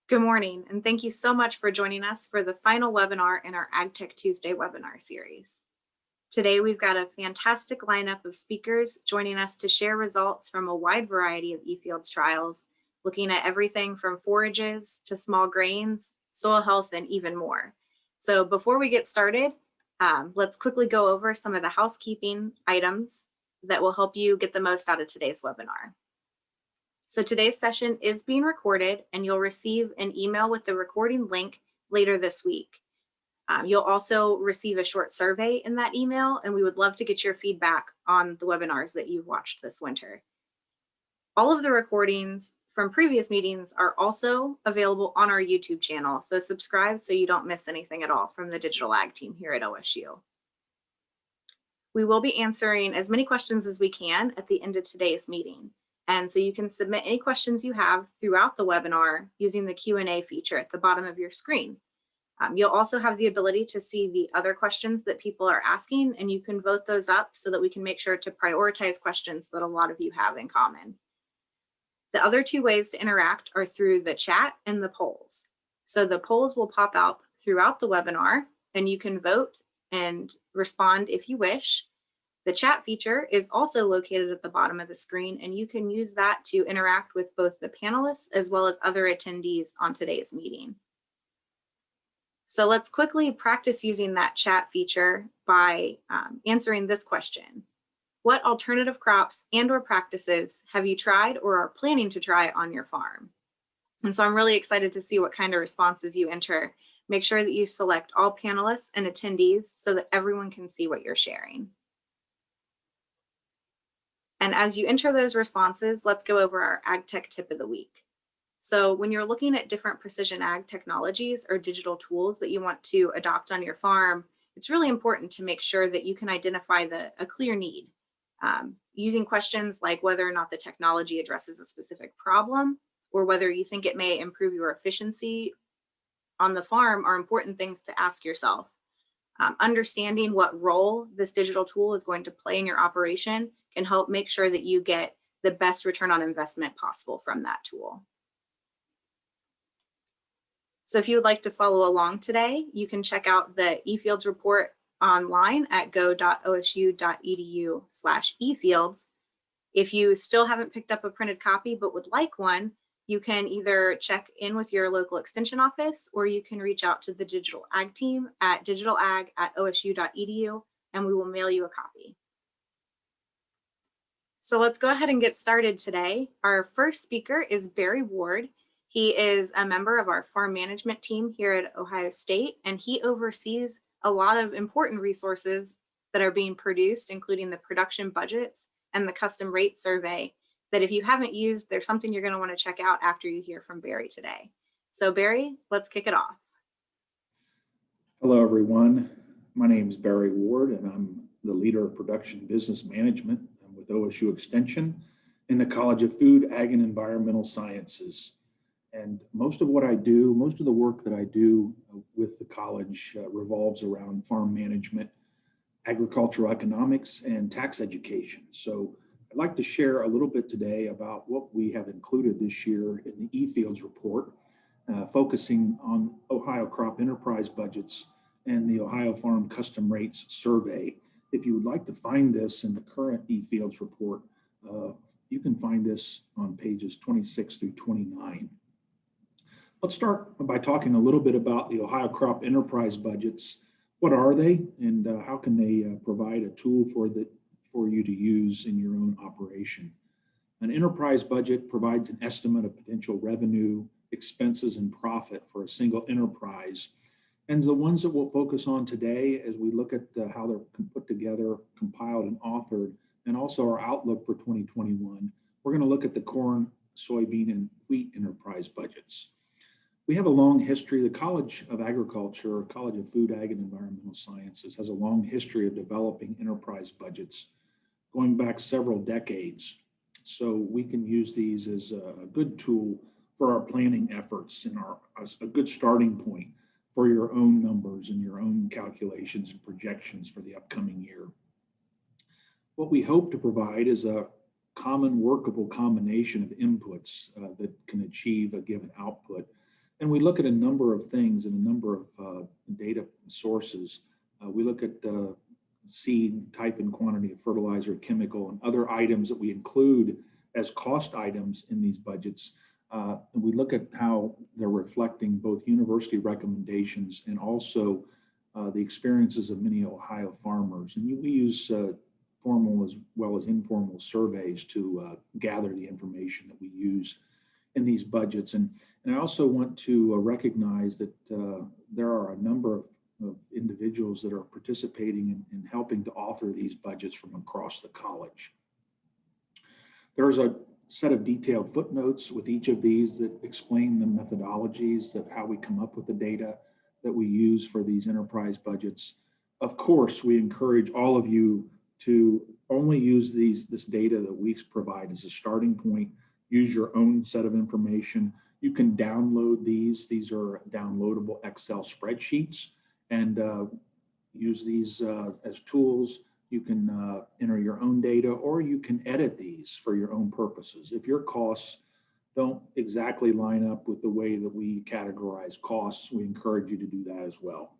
Good morning, and thank you so much for joining us for the final webinar in our AgTech Tuesday webinar series. Today, we've got a fantastic lineup of speakers joining us to share results from a wide variety of eFields trials, looking at everything from forages to small grains, soil health, and even more. So before we get started, let's quickly go over some of the housekeeping items that will help you get the most out of today's webinar. So today's session is being recorded, and you'll receive an email with the recording link later this week. You'll also receive a short survey in that email, and we would love to get your feedback on the webinars that you've watched this winter. All of the recordings from previous meetings are also available on our YouTube channel, so subscribe so you don't miss anything at all from the Digital Ag team here at OSU. We will be answering as many questions as we can at the end of today's meeting. And so you can submit any questions you have throughout the webinar using the Q&A feature at the bottom of your screen. You'll also have the ability to see the other questions that people are asking, and you can vote those up so that we can make sure to prioritize questions that a lot of you have in common. The other two ways to interact are through the chat and the polls. So the polls will pop out throughout the webinar, and you can vote and respond if you wish. The chat feature is also located at the bottom of the screen, and you can use that to interact with both the panelists as well as other attendees on today's meeting. So let's quickly practice using that chat feature by answering this question. What alternative crops and/or practices have you tried or are planning to try on your farm? And so I'm really excited to see what kind of responses you enter. Make sure that you select all panelists and attendees so that everyone can see what you're sharing. And as you enter those responses, let's go over our ag tech tip of the week. So when you're looking at different precision ag technologies or digital tools that you want to adopt on your farm, it's really important to make sure that you can identify a clear need. Using questions like whether or not the technology addresses a specific problem or whether you think it may improve your efficiency on the farm are important things to ask yourself. Understanding what role this digital tool is going to play in your operation can help make sure that you get the best return on investment possible from that tool. So if you would like to follow along today, you can check out the eFields report online at go.osu.edu/eFields. If you still haven't picked up a printed copy but would like one, you can either check in with your local extension office or you can reach out to the Digital Ag team at digitalag@osu.edu and we will mail you a copy. So let's go ahead and get started today. Our first speaker is Barry Ward. He is a member of our farm management team here at Ohio State, and he oversees a lot of important resources that are being produced, including the production budgets and the custom rate survey that if you haven't used, there's something you're going to want to check out after you hear from Barry today. So Barry, let's kick it off. Hello, everyone. My name is Barry Ward, and I'm the leader of production business management with OSU Extension in the College of Food, Ag, and Environmental Sciences. And most of what I do, most of the work that I do with the college revolves around farm management, agricultural economics, and tax education. So I'd like to share a little bit today about what we have included this year in the eFields report, focusing on Ohio crop enterprise budgets and the Ohio Farm Custom Rates Survey. If you would like to find this in the current eFields report, you can find this on pages 26 through 29. Let's start by talking a little bit about the Ohio crop enterprise budgets. What are they, and how can they provide a tool for you to use in your own operation? An enterprise budget provides an estimate of potential revenue, expenses, and profit for a single enterprise. And the ones that we'll focus on today as we look at how they're put together, compiled, and authored, and also our outlook for 2021, we're going to look at the corn, soybean, and wheat enterprise budgets. We have a long history. The College of Agriculture, College of Food, Ag, and Environmental Sciences has a long history of developing enterprise budgets going back several decades. So we can use these as a good tool for our planning efforts and a good starting point for your own numbers and your own calculations and projections for the upcoming year. What we hope to provide is a common workable combination of inputs that can achieve a given output And we look at a number of things and a number of data sources. We look at seed, type and quantity of fertilizer, chemical, and other items that we include as cost items in these budgets. And we look at how they're reflecting both university recommendations and also the experiences of many Ohio farmers. And we use formal as well as informal surveys to gather the information that we use in these budgets. And I also want to recognize that there are a number of individuals that are participating in helping to author these budgets from across the college. There's a set of detailed footnotes with each of these that explain the methodologies, that how we come up with the data that we use for these enterprise budgets. Of course, we encourage all of you to only use this data that we provide as a starting point. Use your own set of information. You can download these. These are downloadable Excel spreadsheets, and use these as tools. You can enter your own data, or you can edit these for your own purposes. If your costs don't exactly line up with the way that we categorize costs, we encourage you to do that as well.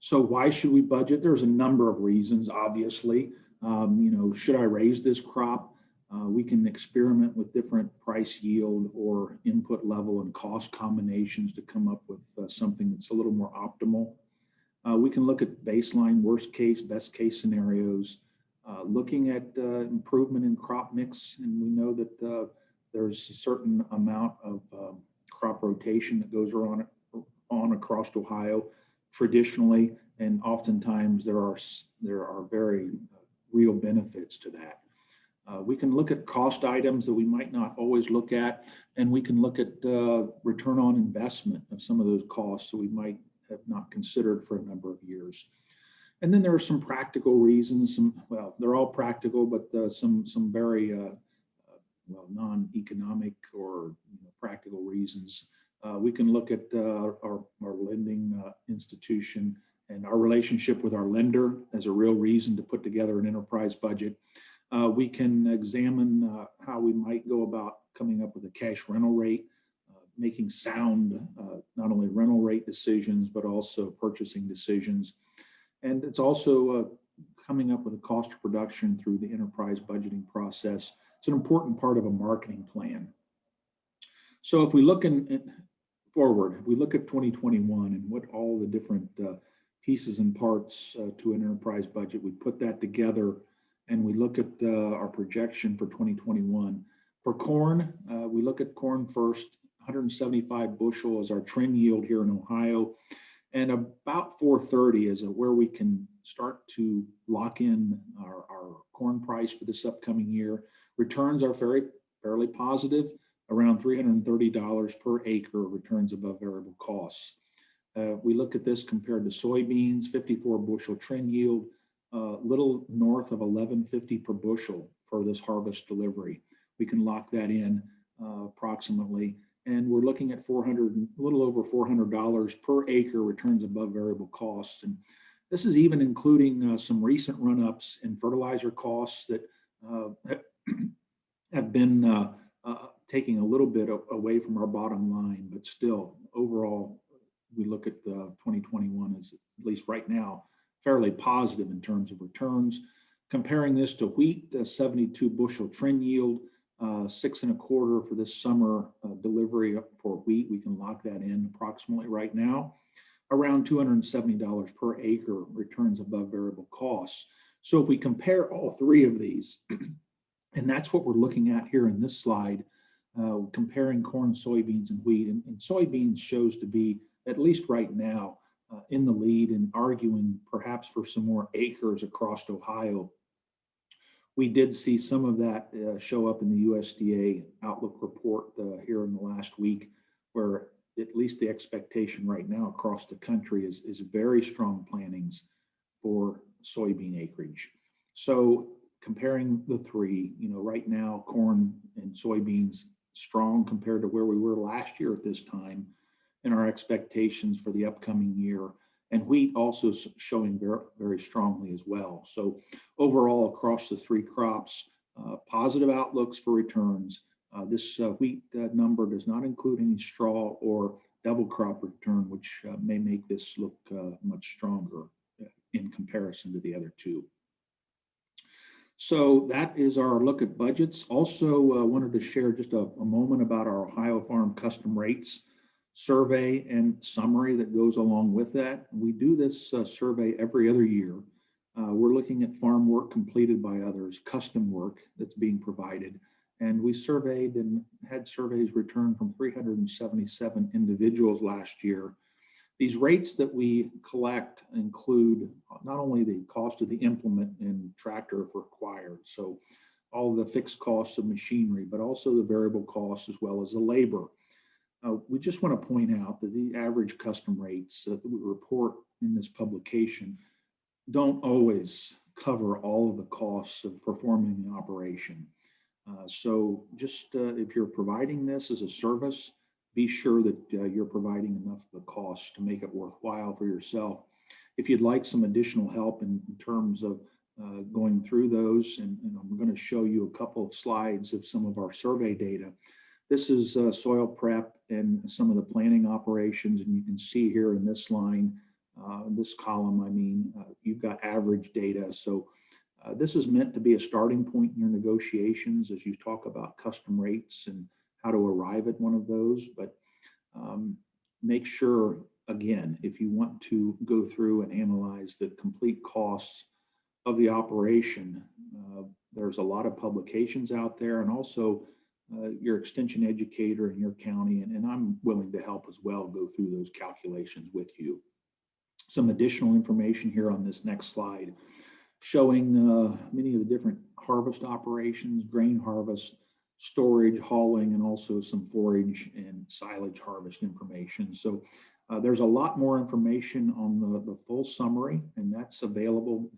So why should we budget? There's a number of reasons, obviously. Should I raise this crop? We can experiment with different price, yield, or input level and cost combinations to come up with something that's a little more optimal. We can look at baseline, worst case, best case scenarios, looking at improvement in crop mix. And we know that there's a certain amount of crop rotation that goes on across Ohio traditionally, and oftentimes there are very real benefits to that. We can look at cost items that we might not always look at, and we can look at return on investment of some of those costs that we might have not considered for a number of years. And then there are some practical reasons. Well, they're all practical, but some very non-economic or practical reasons. We can look at our lending institution and our relationship with our lender as a real reason to put together an enterprise budget. We can examine how we might go about coming up with a cash rental rate, making sound not only rental rate decisions, but also purchasing decisions. And it's also coming up with a cost of production through the enterprise budgeting process. It's an important part of a marketing plan. So if we look forward, if we look at 2021 and what all the different pieces and parts to an enterprise budget, we put that together and we look at our projection for 2021. For corn, we look at corn first. 175 bushel is our trend yield here in Ohio, and about 430 is where we can start to lock in our corn price for this upcoming year. Returns are fairly positive, around $330 per acre, returns above variable costs. We look at this compared to soybeans, 54 bushel trend yield, little north of 1150 per bushel for this harvest delivery. We can lock that in approximately, and we're looking at a little over $400 per acre, returns above variable costs. And this is even including some recent run-ups in fertilizer costs that have been taking a little bit away from our bottom line, but still overall, we look at 2021 as, at least right now, fairly positive in terms of returns. Comparing this to wheat, 72 bushel trend yield, 6.25 for this summer delivery for wheat. We can lock that in approximately right now, around $270 per acre, returns above variable costs. So if we compare all three of these, and that's what we're looking at here in this slide, comparing corn, soybeans, and wheat. And soybeans shows to be, at least right now, in the lead and arguing perhaps for some more acres across Ohio. We did see some of that show up in the USDA Outlook report here in the last week, where at least the expectation right now across the country is very strong plantings for soybean acreage. So comparing the three, right now, corn and soybeans strong compared to where we were last year at this time, and our expectations for the upcoming year, and wheat also showing very, very strongly as well. So overall, across the three crops, positive outlooks for returns, This wheat number does not include any straw or double crop return, which may make this look much stronger in comparison to the other two. So that is our look at budgets. Also wanted to share just a moment about our Ohio Farm Custom Rates survey and summary that goes along with that. We do this survey every other year. We're looking at farm work completed by others, custom work that's being provided. And we surveyed and had surveys returned from 377 individuals last year. These rates that we collect include not only the cost of the implement and tractor if required, so all the fixed costs of machinery, but also the variable costs as well as the labor. We just want to point out that the average custom rates that we report in this publication don't always cover all of the costs of performing the operation. So just if you're providing this as a service, be sure that you're providing enough of the cost to make it worthwhile for yourself. If you'd like some additional help in terms of going through those, and I'm going to show you a couple of slides of some of our survey data. This is soil prep and some of the planting operations, and you can see here in this line, this column, I mean, you've got average data. So this is meant to be a starting point in your negotiations as you talk about custom rates and how to arrive at one of those. But make sure, again, if you want to go through and analyze the complete costs of the operation, there's a lot of publications out there, and also your extension educator in your county, and I'm willing to help as well go through those calculations with you. Some additional information here on this next slide showing many of the different harvest operations, grain harvest, storage, hauling, and also some forage and silage harvest information. So there's a lot more information on the full summary, and that's available,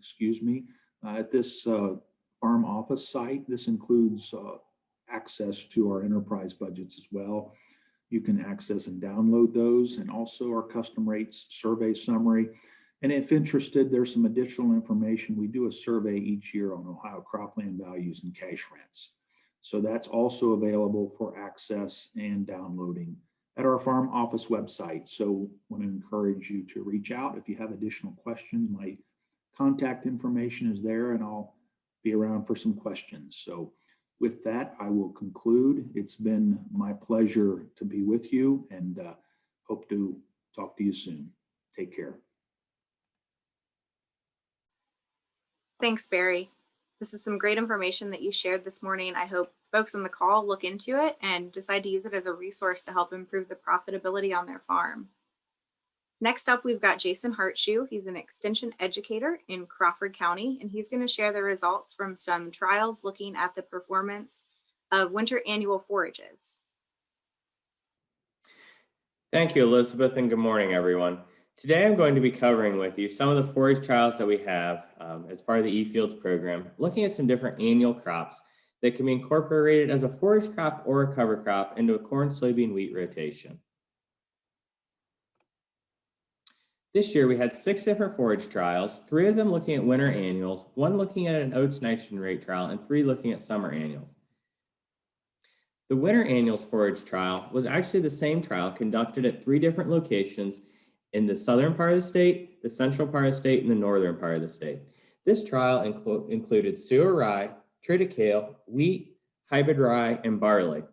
at this farm office site. This includes access to our enterprise budgets as well. You can access and download those, and also our custom rates survey summary. And if interested, there's some additional information. We do a survey each year on Ohio cropland values and cash rents. So that's also available for access and downloading at our farm office website. So I want to encourage you to reach out if you have additional questions. My contact information is there, and I'll be around for some questions. So with that, I will conclude. It's been my pleasure to be with you, and hope to talk to you soon. Take care. Thanks, Barry. This is some great information that you shared this morning. I hope folks on the call look into it and decide to use it as a resource to help improve the profitability on their farm. Next up, we've got Jason Hartshue. He's an extension educator in Crawford County, and he's going to share the results from some trials looking at the performance of winter annual forages. Thank you, Elizabeth, and good morning, everyone. Today, I'm going to be covering with you some of the forage trials that we have as part of the eFields program, looking at some different annual crops that can be incorporated as a forage crop or a cover crop into a corn, soybean, wheat rotation. This year, we had 6 different forage trials, 3 of them looking at winter annuals, 1 looking at an oats nitrogen rate trial, and 3 looking at summer annuals. The winter annuals forage trial was actually the same trial conducted at 3 different locations in the southern part of the state, the central part of the state, and the northern part of the state. This trial included sewer rye, triticale, wheat, hybrid rye, and barley.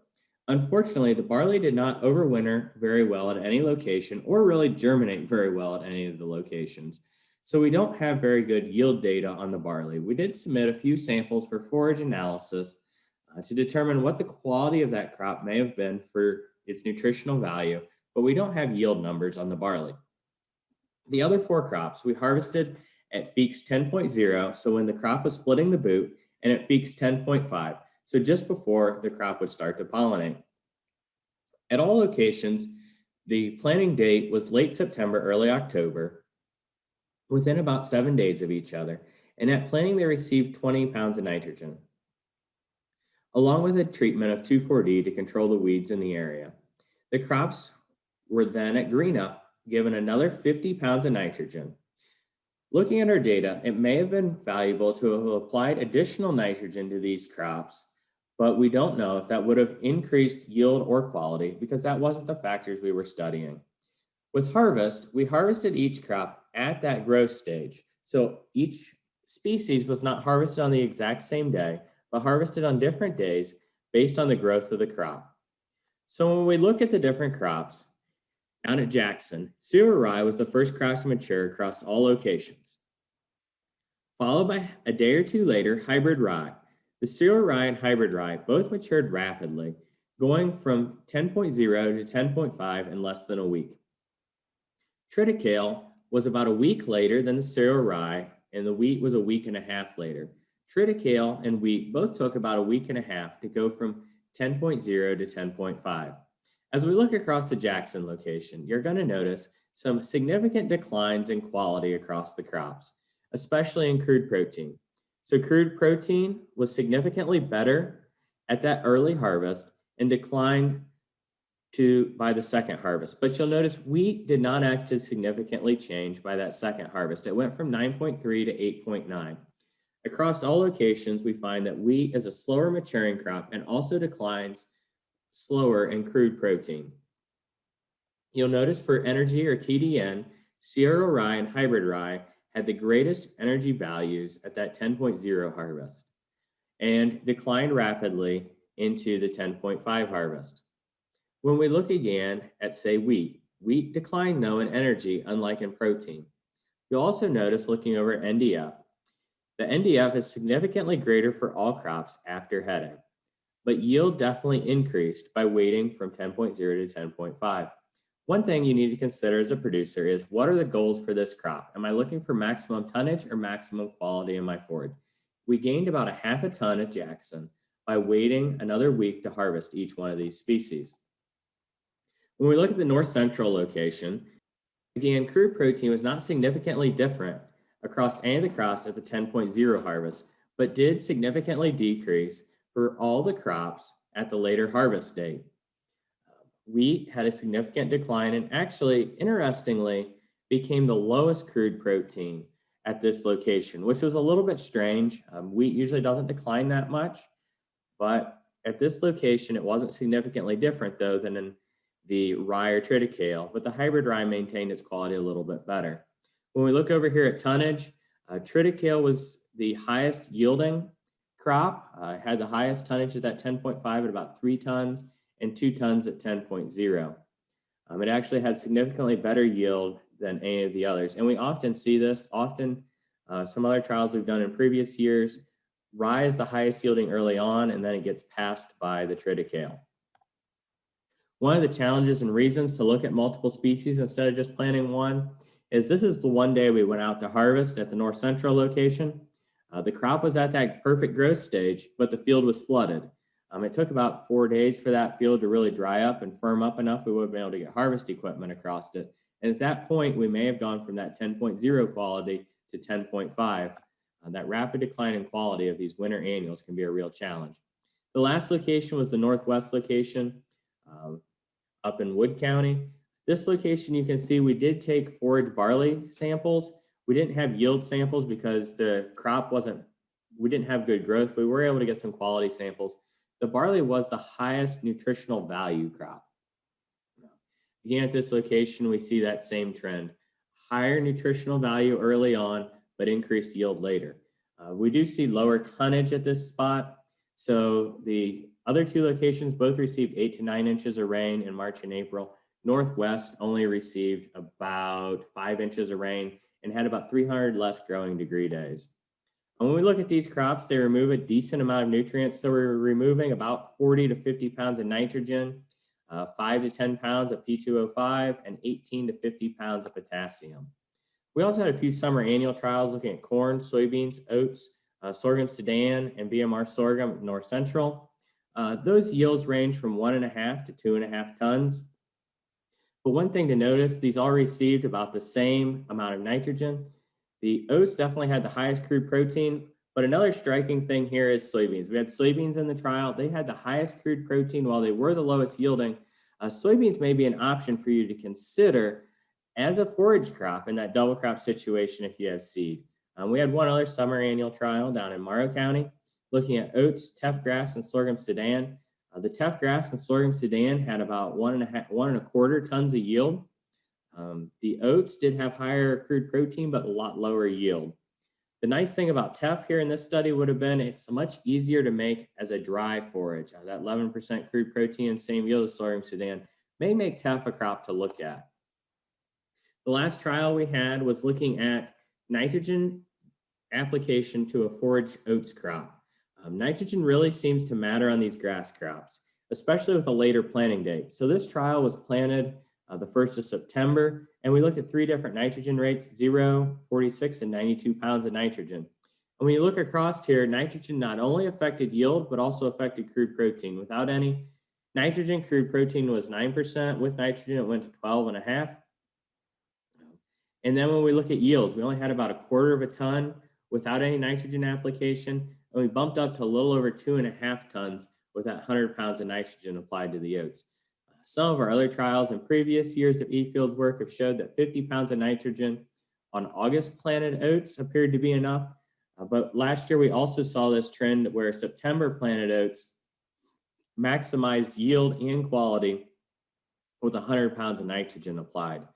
Unfortunately, the barley did not overwinter very well at any location or really germinate very well at any of the locations. So we don't have very good yield data on the barley. We did submit a few samples for forage analysis to determine what the quality of that crop may have been for its nutritional value, but we don't have yield numbers on the barley. The other 4 crops we harvested at Feeks 10.0, so when the crop was splitting the boot, and at Feeks 10.5, so just before the crop would start to pollinate. At all locations, the planting date was late September, early October, within about 7 days of each other, and at planting they received 20 pounds of nitrogen, along with a treatment of 2,4-D to control the weeds in the area. The crops were then at green up, given another 50 pounds of nitrogen. Looking at our data, it may have been valuable to have applied additional nitrogen to these crops but we don't know if that would have increased yield or quality because that wasn't the factors we were studying. With harvest, we harvested each crop at that growth stage. So each species was not harvested on the exact same day, but harvested on different days based on the growth of the crop. So when we look at the different crops, down at Jackson, cereal rye was the first crop to mature across all locations. Followed by a day or two later, hybrid rye. The cereal rye and hybrid rye both matured rapidly, going from 10.0 to 10.5 in less than a week. Triticale was about a week later than the cereal rye, and the wheat was a week and a half later. Triticale and wheat both took about a week and a half to go from 10.0 to 10.5. As we look across the Jackson location, you're going to notice some significant declines in quality across the crops, especially in crude protein. So crude protein was significantly better at that early harvest and declined by the second harvest. But you'll notice wheat did not actually significantly change by that second harvest. It went from 9.3 to 8.9. Across all locations, we find that wheat is a slower maturing crop and also declines slower in crude protein. You'll notice for energy or TDN, cereal rye and hybrid rye had the greatest energy values at that 10.0 harvest and declined rapidly into the 10.5 harvest. When we look again at, say, wheat declined though in energy, unlike in protein. You'll also notice looking over at NDF, the NDF is significantly greater for all crops after heading, but yield definitely increased by waiting from 10.0 to 10.5. One thing you need to consider as a producer is what are the goals for this crop? Am I looking for maximum tonnage or maximum quality in my forage? We gained about a half a ton at Jackson by waiting another week to harvest each one of these species. When we look at the north central location, again, crude protein was not significantly different across any of the crops at the 10.0 harvest, but did significantly decrease for all the crops at the later harvest date. Wheat had a significant decline and actually, interestingly, became the lowest crude protein at this location, which was a little bit strange. Wheat usually doesn't decline that much, but at this location, it wasn't significantly different though than in the rye or triticale, but the hybrid rye maintained its quality a little bit better. When we look over here at tonnage, triticale was the highest yielding crop, had the highest tonnage at that 10.5 at about 3 tons and 2 tons at 10.0. It actually had significantly better yield than any of the others. And we often see this, some other trials we've done in previous years, rye is the highest yielding early on, and then it gets passed by the triticale. One of the challenges and reasons to look at multiple species instead of just planting one is this is the one day we went out to harvest at the north central location. The crop was at that perfect growth stage, but the field was flooded. It took about 4 days for that field to really dry up and firm up enough we would have been able to get harvest equipment across it. And at that point, we may have gone from that 10.0 quality to 10.5. That rapid decline in quality of these winter annuals can be a real challenge. The last location was the northwest location up in Wood County. This location, you can see we did take forage barley samples. We didn't have yield samples because the crop we didn't have good growth. We were able to get some quality samples. The barley was the highest nutritional value crop. Again, at this location, we see that same trend. Higher nutritional value early on, but increased yield later. We do see lower tonnage at this spot. So the other 2 locations both received 8 to 9 inches of rain in March and April. Northwest only received about 5 inches of rain and had about 300 less growing degree days. And when we look at these crops, they remove a decent amount of nutrients. So we're removing about 40 to 50 pounds of nitrogen, 5 to 10 pounds of P2O5, and 18 to 50 pounds of potassium. We also had a few summer annual trials looking at corn, soybeans, oats, sorghum Sudan, and BMR sorghum north central. Those yields range from 1.5 to 2.5 tons. But one thing to notice, these all received about the same amount of nitrogen. The oats definitely had the highest crude protein, but another striking thing here is soybeans. We had soybeans in the trial. They had the highest crude protein while they were the lowest yielding. Soybeans may be an option for you to consider as a forage crop in that double crop situation if you have seed. We had one other summer annual trial down in Morrow County. looking at oats, teff grass, and sorghum Sudan. The teff grass and sorghum Sudan had about 1.25 tons of yield. The oats did have higher crude protein, but a lot lower yield. The nice thing about teff here in this study would have been it's much easier to make as a dry forage. That 11% crude protein and same yield as sorghum Sudan may make teff a crop to look at. The last trial we had was looking at nitrogen application to a forage oats crop. Nitrogen really seems to matter on these grass crops, especially with a later planting date. So this trial was planted the 1st of September, and we looked at 3 different nitrogen rates, 0, 46, and 92 pounds of nitrogen. And when you look across here, nitrogen not only affected yield, but also affected crude protein. Without any nitrogen, crude protein was 9%. With nitrogen, it went to 12.5. And then when we look at yields, we only had about 1/4 ton without any nitrogen application, and we bumped up to a little over 2.5 tons with that 100 pounds of nitrogen applied to the oats. Some of our other trials in previous years of eFields work have showed that 50 pounds of nitrogen on August planted oats appeared to be enough. But last year, we also saw this trend where September planted oats maximized yield and quality with 100 pounds of nitrogen applied.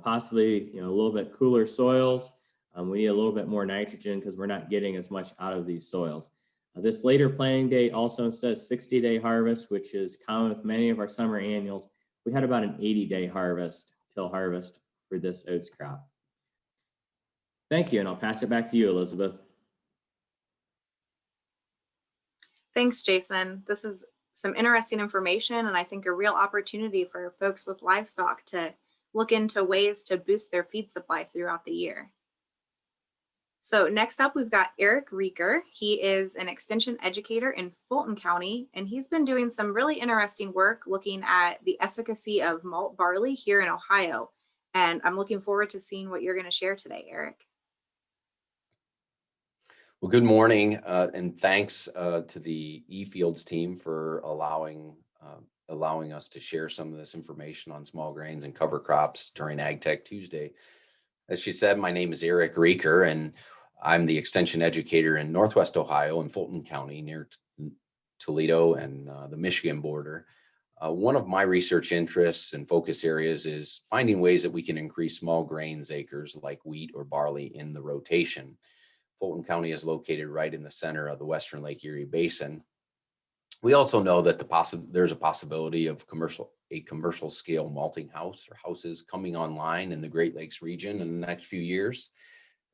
Possibly, a little bit cooler soils. We need a little bit more nitrogen because we're not getting as much out of these soils. This later planting date also says 60-day harvest, which is common with many of our summer annuals. We had about an 80-day harvest till harvest for this oats crop. Thank you, and I'll pass it back to you, Elizabeth. Thanks, Jason. This is some interesting information, and I think a real opportunity for folks with livestock to look into ways to boost their feed supply throughout the year. So next up, we've got Eric Rieker. He is an extension educator in Fulton County, and he's been doing some really interesting work looking at the efficacy of malt barley here in Ohio. And I'm looking forward to seeing what you're going to share today, Eric. Well, good morning, and thanks to the eFields team for allowing us to share some of this information on small grains and cover crops during Ag Tech Tuesday. As she said, my name is Eric Rieker, and I'm the extension educator in Northwest Ohio in Fulton County near Toledo and the Michigan border. One of my research interests and focus areas is finding ways that we can increase small grains acres like wheat or barley in the rotation. Fulton County is located right in the center of the Western Lake Erie Basin. We also know that there's a possibility of a commercial scale malting house or houses coming online in the Great Lakes region in the next few years.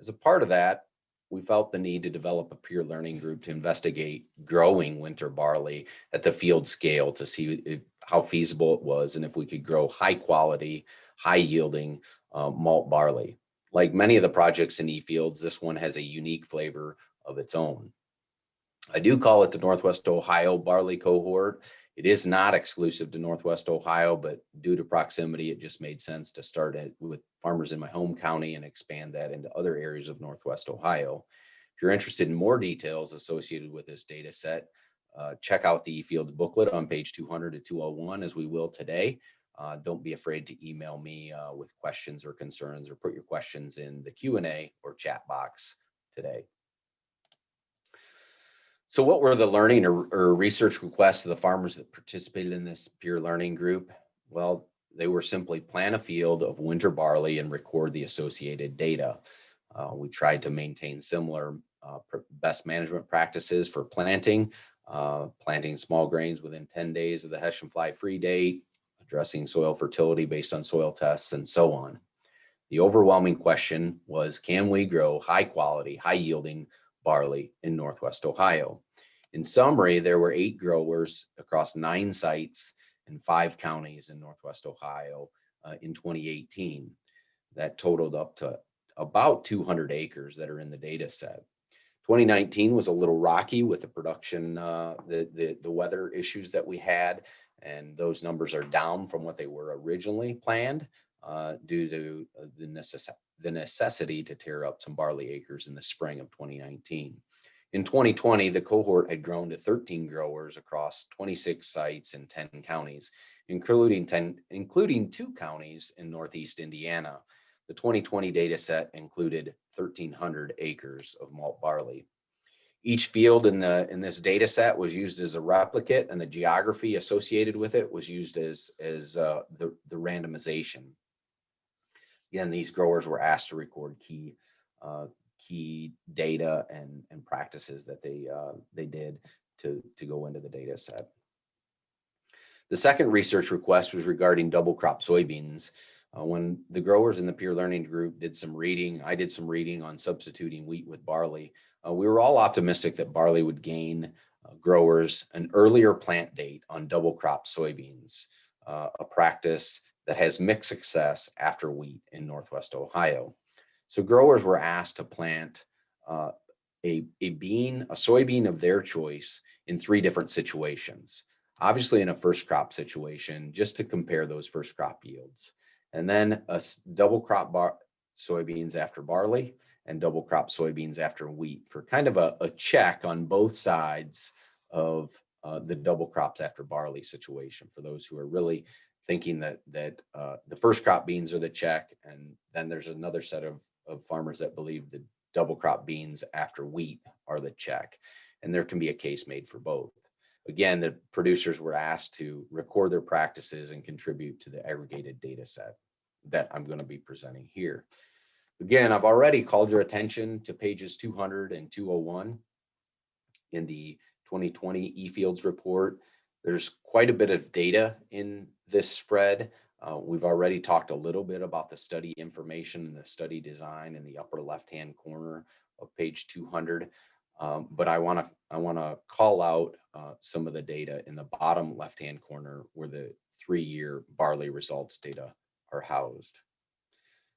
As a part of that, we felt the need to develop a peer learning group to investigate growing winter barley at the field scale to see how feasible it was and if we could grow high quality, high yielding malt barley. Like many of the projects in eFields, this one has a unique flavor of its own. I do call it the Northwest Ohio Barley Cohort. It is not exclusive to Northwest Ohio, but due to proximity, it just made sense to start it with farmers in my home county and expand that into other areas of Northwest Ohio. If you're interested in more details associated with this data set, check out the eFields booklet on page 200 to 201, as we will today. Don't be afraid to email me with questions or concerns, or put your questions in the Q&A or chat box today. So what were the learning or research requests of the farmers that participated in this peer learning group? Well, they were simply plan a field of winter barley and record the associated data. We tried to maintain similar best management practices for planting small grains within 10 days of the Hessian fly free date, addressing soil fertility based on soil tests, and so on. The overwhelming question was, can we grow high quality, high yielding barley in Northwest Ohio? In summary, there were 8 growers across 9 sites in 5 counties in Northwest Ohio in 2018. That totaled up to about 200 acres that are in the data set. 2019 was a little rocky with the production, the weather issues that we had, and those numbers are down from what they were originally planned due to the necessity to tear up some barley acres in the spring of 2019. In 2020, the cohort had grown to 13 growers across 26 sites in 10 counties, including 2 counties in Northeast Indiana. The 2020 data set included 1,300 acres of malt barley. Each field in this data set was used as a replicate, and the geography associated with it was used as the randomization. Again, these growers were asked to record key data and practices that they did to go into the data set. The second research request was regarding double crop soybeans. When the growers in the peer learning group did some reading, I did some reading on substituting wheat with barley. We were all optimistic that barley would gain growers an earlier plant date on double crop soybeans, a practice that has mixed success after wheat in Northwest Ohio. So growers were asked to plant a soybean of their choice in 3 different situations. Obviously in a first crop situation, just to compare those first crop yields. And then a double crop soybeans after barley and double crop soybeans after wheat for kind of a check on both sides of the double crops after barley situation, for those who are really thinking that the first crop beans are the check, and then there's another set of farmers that believe the double crop beans after wheat are the check, and there can be a case made for both. Again, the producers were asked to record their practices and contribute to the aggregated data set that I'm going to be presenting here. Again, I've already called your attention to pages 200 and 201 in the 2020 eFields report. There's quite a bit of data in this spread. We've already talked a little bit about the study information and the study design in the upper left-hand corner of page 200. But I want to call out some of the data in the bottom left-hand corner where the 3-year barley results data are housed.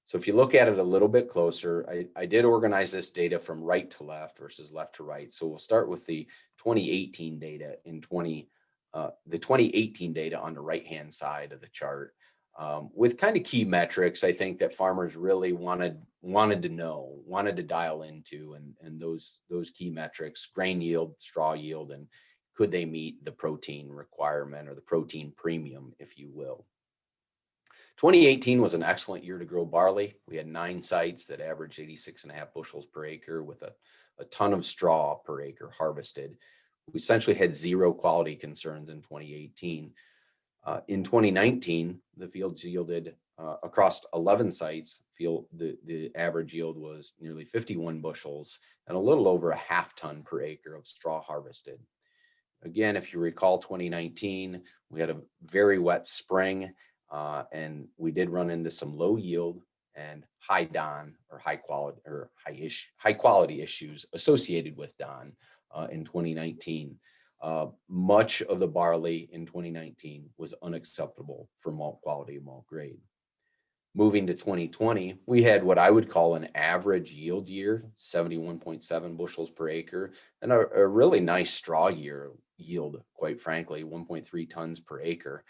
So if you look at it a little bit closer, I did organize this data from right to left versus left to right. So we'll start with the 2018 data the 2018 data on the right-hand side of the chart, with kind of key metrics I think that farmers really wanted to know, wanted to dial into, and those key metrics: grain yield, straw yield, and could they meet the protein requirement or the protein premium, if you will. 2018 was an excellent year to grow barley. We had 9 sites that averaged 86.5 bushels per acre with a ton of straw per acre harvested. We essentially had 0 quality concerns in 2018. In 2019, the fields yielded across 11 sites. The average yield was nearly 51 bushels and a little over a half ton per acre of straw harvested. Again, if you recall 2019, we had a very wet spring, and we did run into some low yield and high DON, or high quality issues associated with DON in 2019. Much of the barley in 2019 was unacceptable for malt quality and malt grade. Moving to 2020, we had what I would call an average yield year, 71.7 bushels per acre, and a really nice straw yield, quite frankly, 1.3 tons per acre.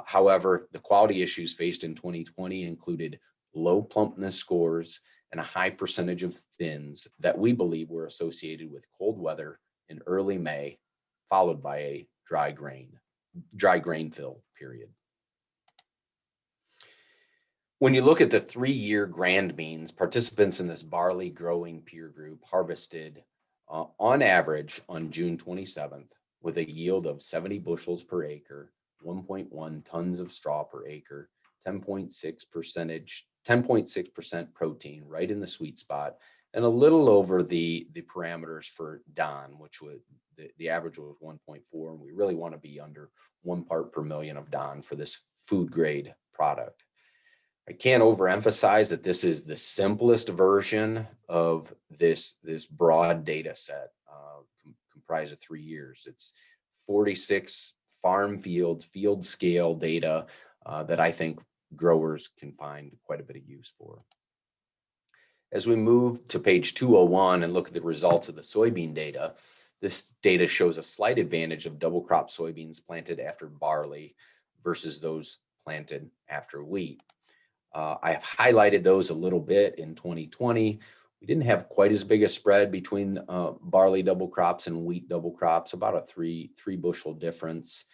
However, the quality issues faced in 2020 included low plumpness scores and a high percentage of thins that we believe were associated with cold weather in early May, followed by a dry grain fill period. When you look at the 3-year grand means, participants in this barley growing peer group harvested on average on June 27th with a yield of 70 bushels per acre, 1.1 tons of straw per acre, 10.6% protein, right in the sweet spot, and a little over the parameters for DON, which was the average was 1.4, and we really want to be under 1 part per million of DON for this food grade product. I can't overemphasize that this is the simplest version of this broad data set, comprised of 3 years. It's 46 farm field scale data that I think growers can find quite a bit of use for. As we move to page 201 and look at the results of the soybean data, this data shows a slight advantage of double crop soybeans planted after barley versus those planted after wheat. I have highlighted those a little bit in 2020. We didn't have quite as big a spread between barley double crops and wheat double crops, about a three bushel difference.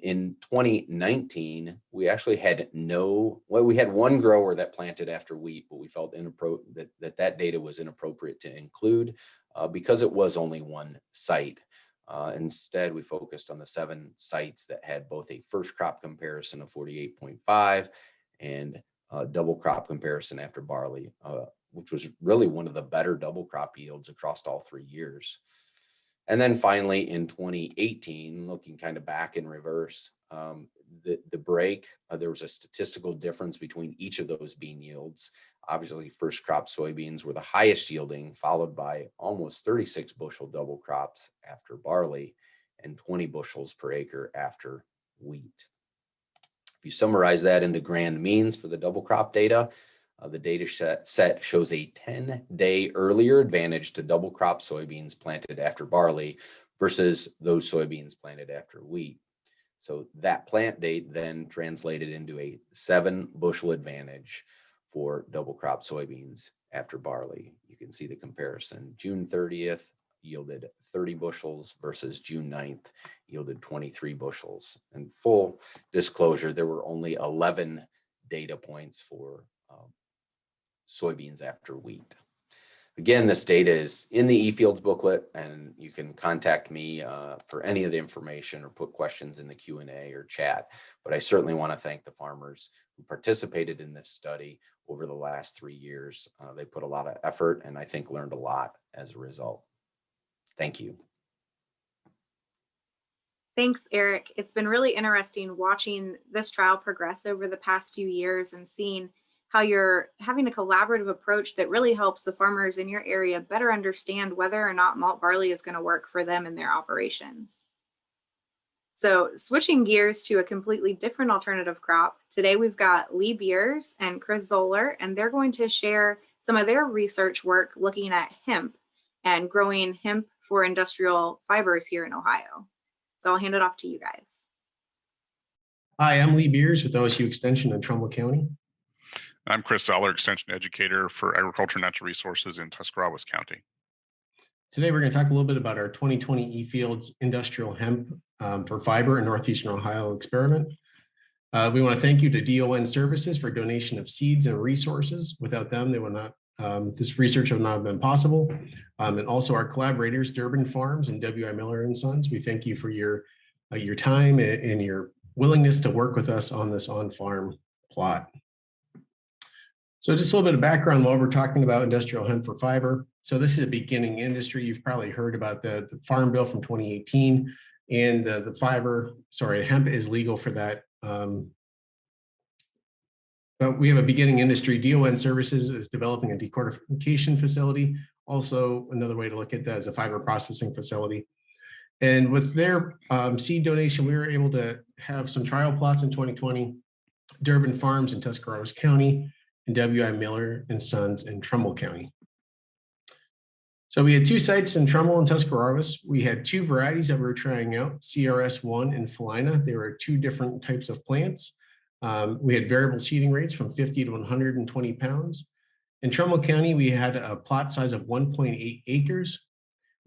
In 2019, we actually had we had 1 grower that planted after wheat, but we felt that data was inappropriate to include. because it was only one site. Instead, we focused on the 7 sites that had both a first crop comparison of 48.5 and a double crop comparison after barley, which was really one of the better double crop yields across all 3 years. And then finally in 2018, looking kind of back in reverse, the break, there was a statistical difference between each of those bean yields. Obviously, first crop soybeans were the highest yielding, followed by almost 36 bushel double crops after barley and 20 bushels per acre after wheat. If you summarize that into grand means for the double crop data, the data set shows a 10-day earlier advantage to double crop soybeans planted after barley versus those soybeans planted after wheat. So that plant date then translated into a 7 bushel advantage for double crop soybeans after barley. You can see the comparison. June 30th yielded 30 bushels versus June 9th yielded 23 bushels. And full disclosure, there were only 11 data points for soybeans after wheat. Again, this data is in the eFields booklet, and you can contact me for any of the information or put questions in the Q&A or chat. But I certainly want to thank the farmers who participated in this study over the last 3 years. They put a lot of effort and I think learned a lot as a result. Thank you. Thanks, Eric. It's been really interesting watching this trial progress over the past few years and seeing how you're having a collaborative approach that really helps the farmers in your area better understand whether or not malt barley is going to work for them in their operations. So switching gears to a completely different alternative crop, today we've got Lee Beers and Chris Zoller, and they're going to share some of their research work looking at hemp and growing hemp for industrial fibers here in Ohio. So I'll hand it off to you guys. Hi, I'm Lee Beers with OSU Extension in Trumbull County. I'm Chris Zoller, Extension Educator for Agriculture and Natural Resources in Tuscarawas County. Today, we're going to talk a little bit about our 2020 eFields Industrial Hemp for Fiber in Northeastern Ohio experiment. We want to thank you to DON Services for donation of seeds and resources. Without them, they would not, this research would not have been possible. And also our collaborators, Durbin Farms and W.I. Miller and Sons. We thank you for your time and your willingness to work with us on this on-farm plot. So just a little bit of background while we're talking about industrial hemp for fiber. So this is a beginning industry. You've probably heard about the Farm Bill from 2018 and the hemp is legal for that. But we have a beginning industry. DON Services is developing a decortification facility. Also, another way to look at that is a fiber processing facility. And with their seed donation, we were able to have some trial plots in 2020, Durbin Farms in Tuscarawas County, and W.I. Miller and Sons in Trumbull County. So we had 2 sites in Trumbull and Tuscarawas. We had 2 varieties that we were trying out, CRS1 and Felina. There were 2 different types of plants. We had variable seeding rates from 50 to 120 pounds. In Trumbull County, we had a plot size of 1.8 acres.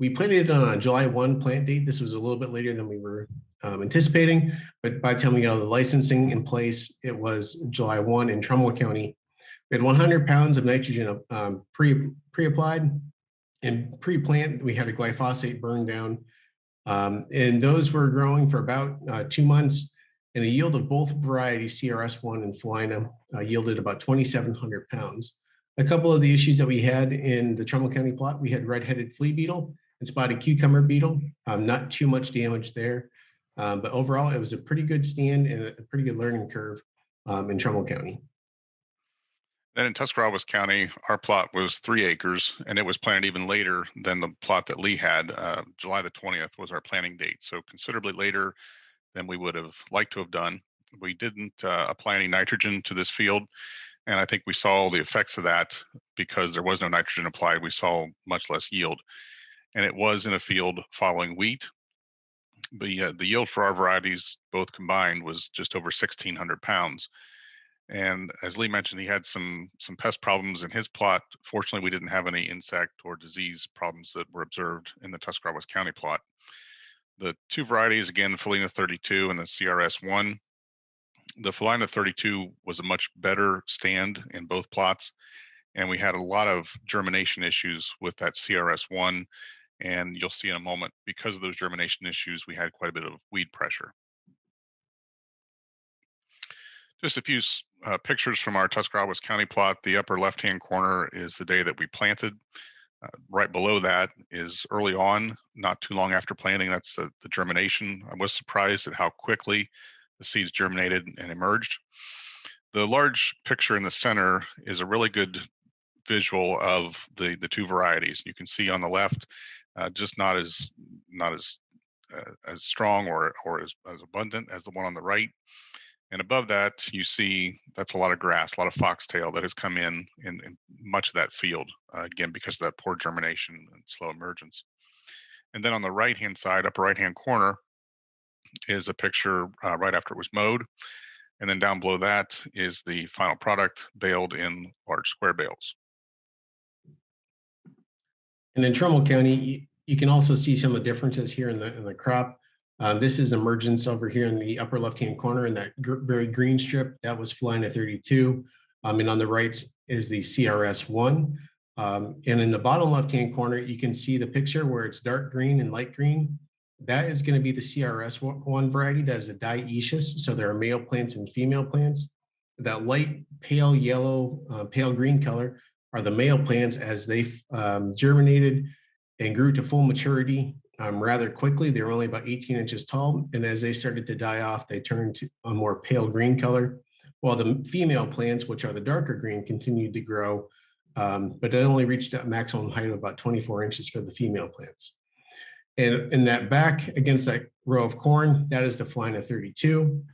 We planted it on a July 1 plant date. This was a little bit later than we were anticipating, but by the time we got all the licensing in place, it was July 1 in Trumbull County. We had 100 pounds of nitrogen pre-applied, and pre-plant, we had a glyphosate burn down. And those were growing for about 2 months, and a yield of both varieties, CRS1 and Felina, yielded about 2,700 pounds. A couple of the issues that we had in the Trumbull County plot, we had red-headed flea beetle and spotted cucumber beetle, not too much damage there. But overall, it was a pretty good stand and a pretty good learning curve in Trumbull County. Then in Tuscarawas County, our plot was 3 acres, and it was planted even later than the plot that Lee had. July the 20th was our planting date, so considerably later than we would have liked to have done. We didn't apply any nitrogen to this field, and I think we saw the effects of that because there was no nitrogen applied. We saw much less yield, and it was in a field following wheat. But yeah, the yield for our varieties, both combined, was just over 1,600 pounds. And as Lee mentioned, he had some pest problems in his plot. Fortunately, we didn't have any insect or disease problems that were observed in the Tuscarawas County plot. The 2 varieties, again, Felina 32 and the CRS1. The Felina 32 was a much better stand in both plots. And we had a lot of germination issues with that CRS1. And you'll see in a moment, because of those germination issues, we had quite a bit of weed pressure. Just a few pictures from our Tuscarawas County plot. The upper left-hand corner is the day that we planted. Right below that is early on, not too long after planting. That's the germination. I was surprised at how quickly the seeds germinated and emerged. The large picture in the center is a really good visual of the two varieties. You can see on the left, just not as strong or as abundant as the one on the right. And above that, you see that's a lot of grass, a lot of foxtail that has come in much of that field, again, because of that poor germination and slow emergence. And then on the right-hand side, upper right-hand corner, is a picture right after it was mowed. And then down below that is the final product baled in large square bales. And in Trumbull County, you can also see some of the differences here in the crop. This is emergence over here in the upper left-hand corner in that very green strip. That was Flina 32. And on the right is the CRS1. And in the bottom left-hand corner, you can see the picture where it's dark green and light green. That is going to be the CRS1 variety. That is a dioecious. So there are male plants and female plants. That light pale yellow, pale green color are the male plants as they germinated and grew to full maturity rather quickly. They were only about 18 inches tall. And as they started to die off, they turned to a more pale green color, while the female plants, which are the darker green, continued to grow, but they only reached a maximum height of about 24 inches for the female plants. And in that back against that row of corn, that is the Flina 32.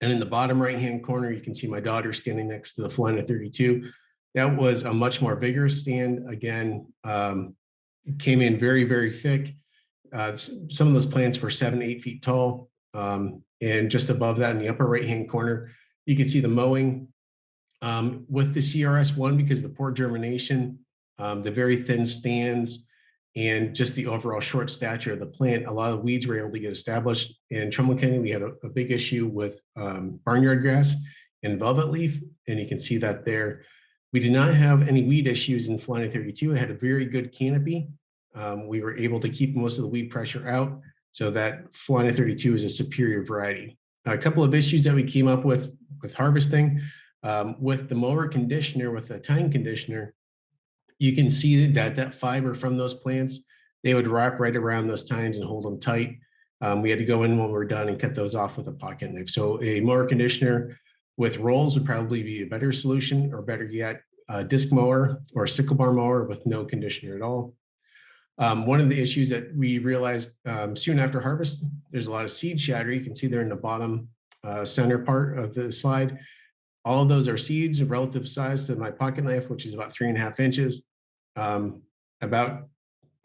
And in the bottom right-hand corner, you can see my daughter standing next to the Flina 32. That was a much more vigorous stand. Again, came in very, very thick. Some of those plants were 7 to 8 feet tall. And just above that in the upper right-hand corner, you can see the mowing with the CRS1 because of the poor germination, the very thin stands, and just the overall short stature of the plant. A lot of weeds were able to get established. In Trumbull County, we had a big issue with barnyard grass and velvet leaf, and you can see that there. We did not have any weed issues in Flina 32. It had a very good canopy. We were able to keep most of the weed pressure out, so that Flina 32 is a superior variety. A couple of issues that we came up with harvesting, with the mower conditioner, with the tine conditioner, you can see that fiber from those plants, they would wrap right around those tines and hold them tight. We had to go in when we're done and cut those off with a pocket knife. So a mower conditioner with rolls would probably be a better solution, or better yet, a disc mower or a sickle bar mower with no conditioner at all. One of the issues that we realized soon after harvest, there's a lot of seed shatter. You can see there in the bottom center part of the slide. All of those are seeds of relative size to my pocket knife, which is about 3.5 inches. About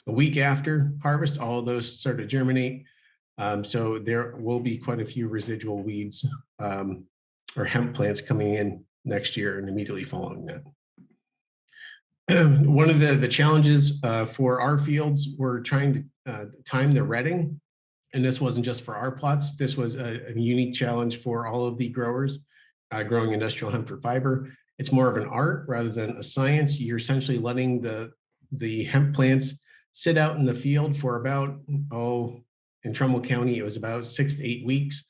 a week after harvest, all of those start to germinate. So there will be quite a few residual weeds or hemp plants coming in next year and immediately following that. One of the challenges for our fields, we're trying to time the retting. And this wasn't just for our plots. This was a unique challenge for all of the growers growing industrial hemp for fiber. It's more of an art rather than a science. You're essentially letting the hemp plants sit out in the field for about, in Trumbull County, it was about 6 to 8 weeks.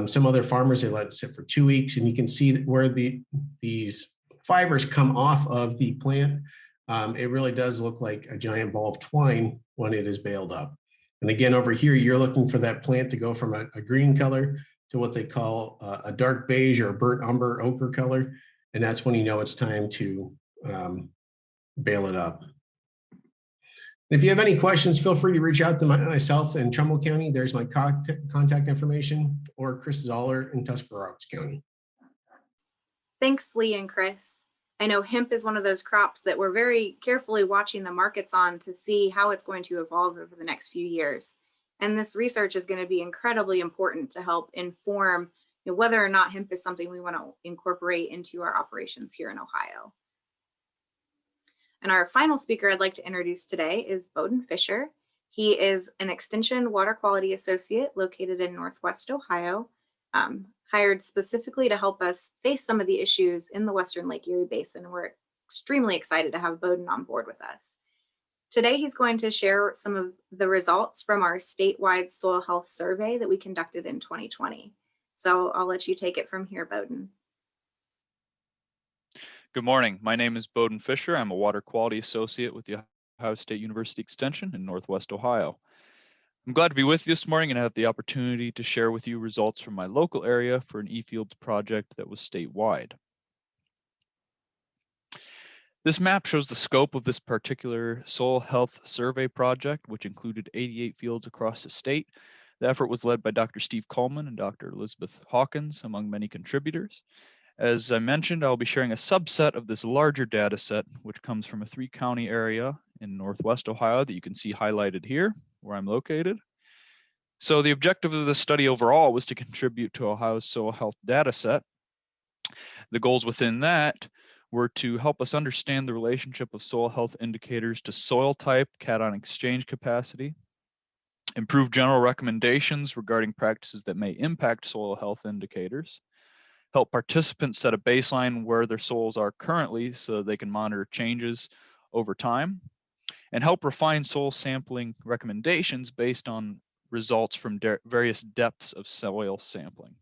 Some other farmers, they let it sit for 2 weeks, and you can see where these fibers come off of the plant. It really does look like a giant ball of twine when it is baled up. And again, over here, you're looking for that plant to go from a green color to what they call a dark beige or burnt umber ochre color. And that's when you know it's time to bale it up. If you have any questions, feel free to reach out to myself in Trumbull County. There's my contact information, or Chris Zoller in Tuscarawas County. Thanks, Lee and Chris. I know hemp is one of those crops that we're very carefully watching the markets on to see how it's going to evolve over the next few years. And this research is going to be incredibly important to help inform whether or not hemp is something we want to incorporate into our operations here in Ohio. And our final speaker I'd like to introduce today is Boden Fisher. He is an Extension Water Quality Associate located in Northwest Ohio, hired specifically to help us face some of the issues in the Western Lake Erie Basin. We're extremely excited to have Boden on board with us. Today, he's going to share some of the results from our statewide soil health survey that we conducted in 2020. So I'll let you take it from here, Boden. Good morning. My name is Boden Fisher. I'm a water quality associate with the Ohio State University Extension in Northwest Ohio. I'm glad to be with you this morning and have the opportunity to share with you results from my local area for an eFields project that was statewide. This map shows the scope of this particular soil health survey project, which included 88 fields across the state. The effort was led by Dr. Steve Coleman and Dr. Elizabeth Hawkins, among many contributors. As I mentioned, I'll be sharing a subset of this larger data set, which comes from a 3-county area in Northwest Ohio that you can see highlighted here, where I'm located. So the objective of this study overall was to contribute to Ohio's soil health data set. The goals within that were to help us understand the relationship of soil health indicators to soil type, cation exchange capacity, improve general recommendations regarding practices that may impact soil health indicators, help participants set a baseline where their soils are currently so they can monitor changes over time, and help refine soil sampling recommendations based on results from various depths of soil sampling.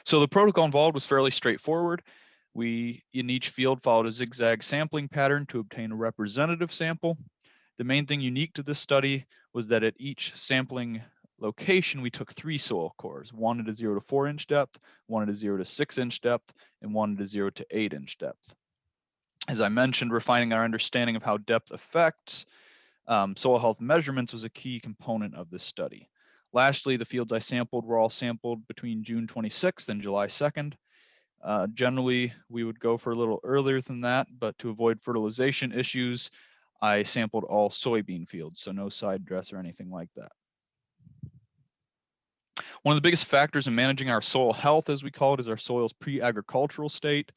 So the protocol involved was fairly straightforward. We, in each field, followed a zigzag sampling pattern to obtain a representative sample. The main thing unique to this study was that at each sampling location, we took 3 soil cores, one at a 0 to 4 inch depth, one at a 0 to 6 inch depth, and one at a 0 to 8 inch depth. As I mentioned, refining our understanding of how depth affects soil health measurements was a key component of this study. Lastly, the fields I sampled were all sampled between June 26th and July 2nd. Generally, we would go for a little earlier than that, but to avoid fertilization issues, I sampled all soybean fields, so no side dress or anything like that. One of the biggest factors in managing our soil health, as we call it, is our soil's pre-agricultural state.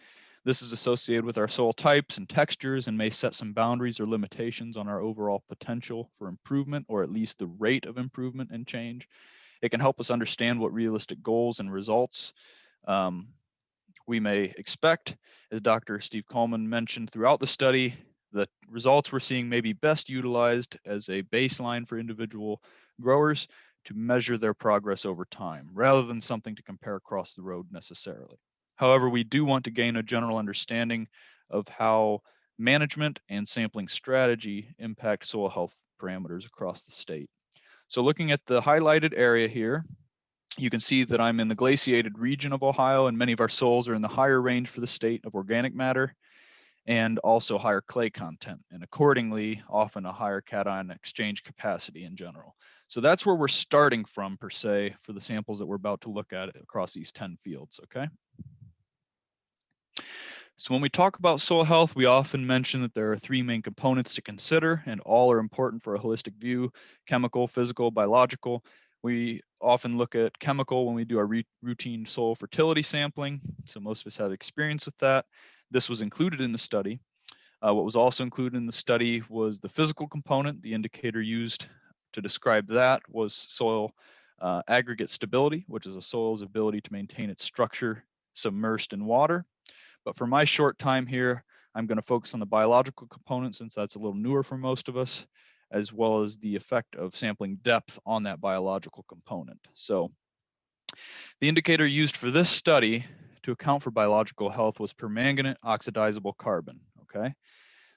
This is associated with our soil types and textures and may set some boundaries or limitations on our overall potential for improvement, or at least the rate of improvement and change. It can help us understand what realistic goals and results we may expect. As Dr. Steve Coleman mentioned throughout the study, the results we're seeing may be best utilized as a baseline for individual growers to measure their progress over time, rather than something to compare across the road necessarily. However, we do want to gain a general understanding of how management and sampling strategy impact soil health parameters across the state. So looking at the highlighted area here, you can see that I'm in the glaciated region of Ohio, and many of our soils are in the higher range for the state of organic matter and also higher clay content, and accordingly, often a higher cation exchange capacity in general. So that's where we're starting from, per se, for the samples that we're about to look at across these 10 fields, okay? So when we talk about soil health, we often mention that there are 3 main components to consider, and all are important for a holistic view: chemical, physical, biological. We often look at chemical when we do our routine soil fertility sampling, so most of us have experience with that. This was included in the study. What was also included in the study was the physical component. The indicator used to describe that was soil aggregate stability, which is a soil's ability to maintain its structure submerged in water. But for my short time here, I'm going to focus on the biological component, since that's a little newer for most of us, as well as the effect of sampling depth on that biological component. So the indicator used for this study to account for biological health was permanganate oxidizable carbon, okay?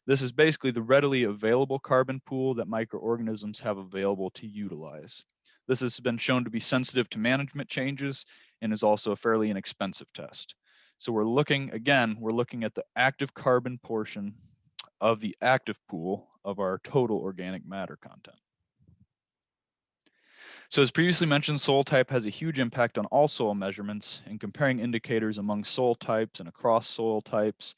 This is basically the readily available carbon pool that microorganisms have available to utilize. This has been shown to be sensitive to management changes and is also a fairly inexpensive test. So we're looking at the active carbon portion of the active pool of our total organic matter content. So as previously mentioned, soil type has a huge impact on all soil measurements, and comparing indicators among soil types and across soil types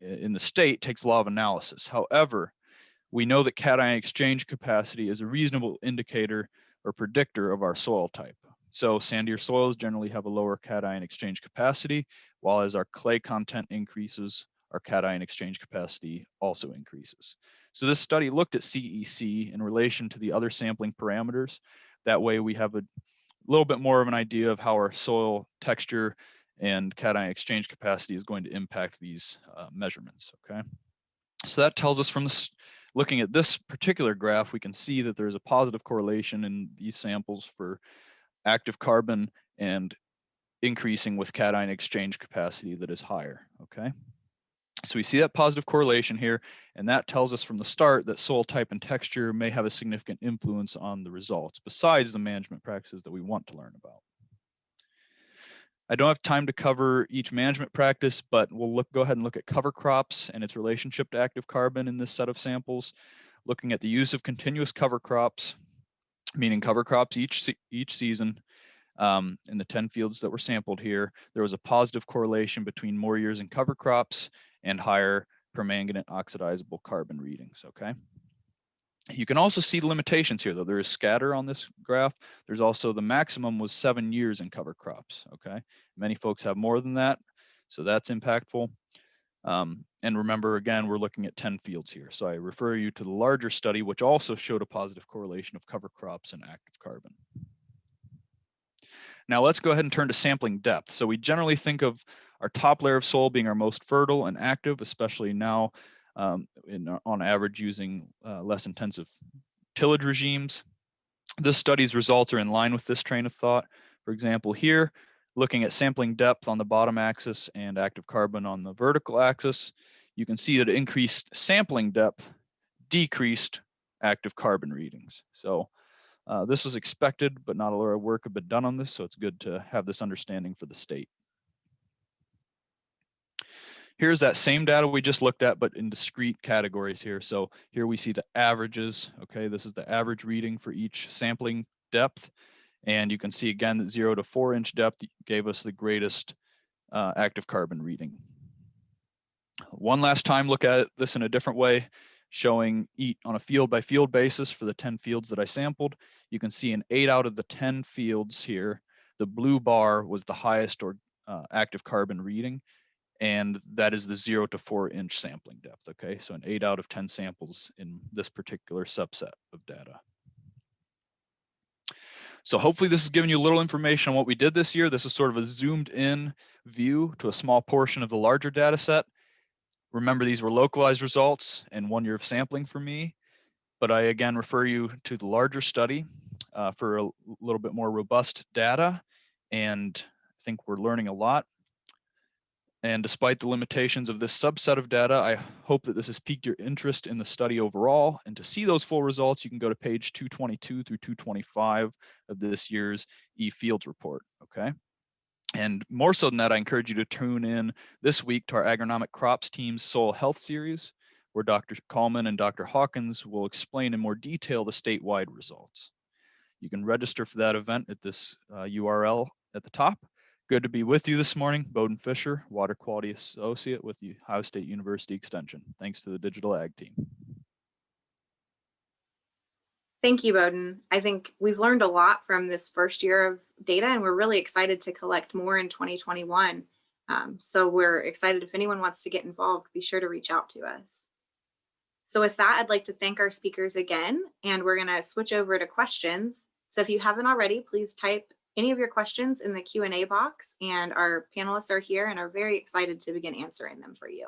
in the state takes a lot of analysis. However, we know that cation exchange capacity is a reasonable indicator or predictor of our soil type. So sandier soils generally have a lower cation exchange capacity, while as our clay content increases, our cation exchange capacity also increases. So this study looked at CEC in relation to the other sampling parameters. That way we have a little bit more of an idea of how our soil texture and cation exchange capacity is going to impact these measurements, okay? So that tells us from this, looking at this particular graph, we can see that there's a positive correlation in these samples for active carbon and increasing with cation exchange capacity that is higher, okay? So we see that positive correlation here, and that tells us from the start that soil type and texture may have a significant influence on the results, besides the management practices that we want to learn about. I don't have time to cover each management practice, but we'll go ahead and look at cover crops and its relationship to active carbon in this set of samples, looking at the use of continuous cover crops, meaning cover crops each season. In the 10 fields that were sampled here, there was a positive correlation between more years in cover crops and higher permanganate oxidizable carbon readings, okay? You can also see the limitations here, though. There is scatter on this graph. There's also the maximum was 7 years in cover crops, okay? Many folks have more than that, so that's impactful. And remember, again, we're looking at 10 fields here. So I refer you to the larger study, which also showed a positive correlation of cover crops and active carbon. Now let's go ahead and turn to sampling depth. So we generally think of our top layer of soil being our most fertile and active, especially now on average using less intensive tillage regimes. This study's results are in line with this train of thought. For example, here, looking at sampling depth on the bottom axis and active carbon on the vertical axis, you can see that increased sampling depth decreased active carbon readings. So this was expected, but not a lot of work had been done on this, so it's good to have this understanding for the state. Here's that same data we just looked at, but in discrete categories here. So here we see the averages, okay? This is the average reading for each sampling depth. And you can see again that 0 to 4 inch depth gave us the greatest active carbon reading. One last time, look at this in a different way, showing on a field by field basis for the 10 fields that I sampled. You can see in 8 out of the 10 fields here, the blue bar was the highest or active carbon reading, and that is the 0 to 4 inch sampling depth, okay? So in 8 out of 10 samples in this particular subset of data. So hopefully this has given you a little information on what we did this year. This is sort of a zoomed in view to a small portion of the larger data set. Remember, these were localized results and 1 year of sampling for me, but I again refer you to the larger study for a little bit more robust data, and I think we're learning a lot. And despite the limitations of this subset of data, I hope that this has piqued your interest in the study overall. And to see those full results, you can go to page 222 through 225 of this year's eFields report, okay? And more so than that, I encourage you to tune in this week to our Agronomic Crops team's Soil Health series, where Dr. Coleman and Dr. Hawkins will explain in more detail the statewide results. You can register for that event at this URL at the top. Good to be with you this morning. Boden Fisher, Water Quality Associate with the Ohio State University Extension. Thanks to the Digital Ag team. Thank you, Boden. I think we've learned a lot from this first year of data, and we're really excited to collect more in 2021. So we're excited. If anyone wants to get involved, be sure to reach out to us. So with that, I'd like to thank our speakers again, and we're going to switch over to questions. So if you haven't already, please type any of your questions in the Q&A box, and our panelists are here and are very excited to begin answering them for you.